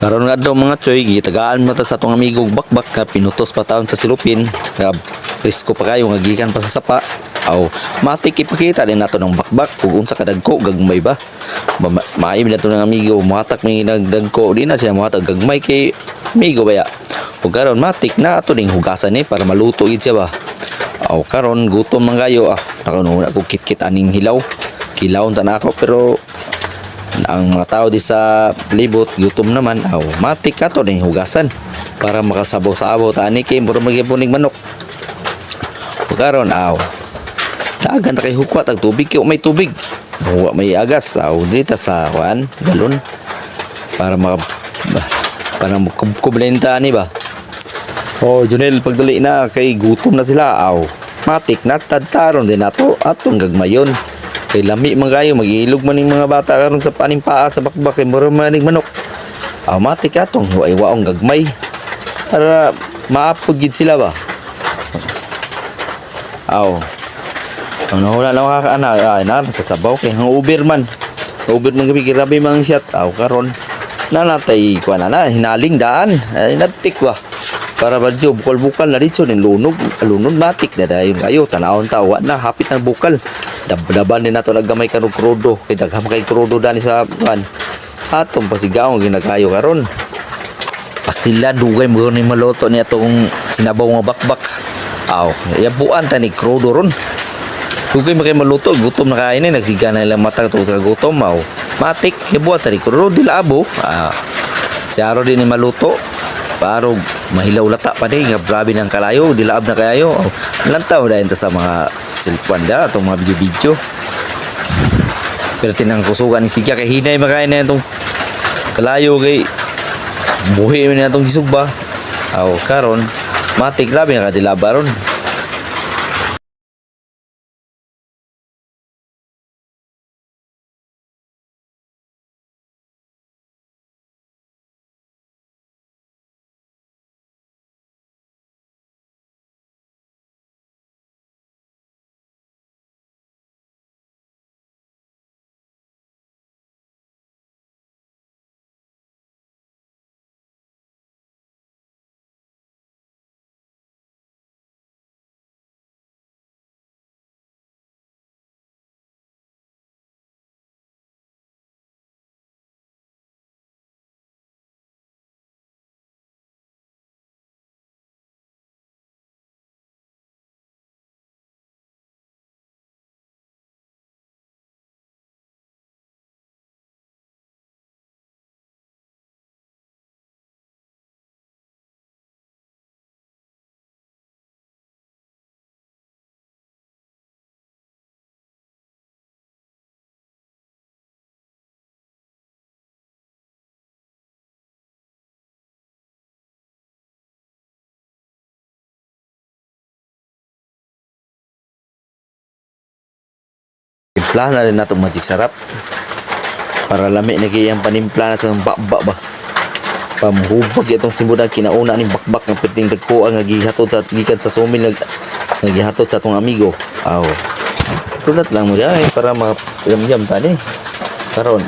Karon nga daw mga choy, gitagaan mo ta sa atong amigo bakbak ka pinutos pa taon sa silupin. Nga presko pa kayo nga gikan pa sa sapa. Aw, matik ipakita din nato ng bakbak kung unsa kadagko gagmay ba. Maayim na to ng amigo, matak may nagdagko di na siya matak gagmay kay amigo baya. Ug karon matik na ato ning hugasan ni para maluto gid siya ba. Aw karon gutom man kayo nakanuna ko kitkit aning hilaw. Kilawon ta na ako pero ang mga tao di sa libot gutom naman matik ato ning hugasan para makasabaw-sabaw ta ani kay mura magipunig manok. Ug karon dagan ta kay hukwat ang tubig kay may tubig. May agas dito sa kuan galon para kublenta ni ba. Junel pagdali na kay gutom na sila matik na tadtaron din nato atong gagmayon. Kay lami man kayo mag-iilog man ning mga bata karon sa panimpaa sa bakbak kay mura man ning manok. Matik atong waong gagmay para maapod gid sila ba. Ano wala na makakaana na sa sabaw kay hang uber man gabi grabe mang shot karon natay kuan na hinaling daan nagtik ba para ba job bukal na dito ning lunod matik na dayon kayo tanawon tawa na hapit na bukal daban din nato naggamay kanog krudo kay dagham kay krudo dani sa kuan atong pasigaon ginagayo karon pastila dugay mo ni maloto ni atong sinabaw nga bakbak yabuan ta ni krudo ron dugay makay maluto gutom na kain ni nagsiga na ilang mata to sa gutom matik yabuan ta ni krudo dilabo siaro din ni maluto para mahilaw lata pa din nga grabe ng kalayo dilaab na kayo lantaw dahil ta sa mga cellphone da atong mga video pero tinang kusugan ni siga kay hinay makain na itong kalayo kay buhi na itong gisugba karon matik grabe na kadilaba ron. Timpla na rin natong magic sarap para lami na kayang panimpla na sa bakbak ba pamhubag itong simudan kinauna ni bakbak ng piting dagko ang nagihatod sa gikan sa sumil nagihatod sa atong amigo tulat lang mo para mapiyam-yam tani karon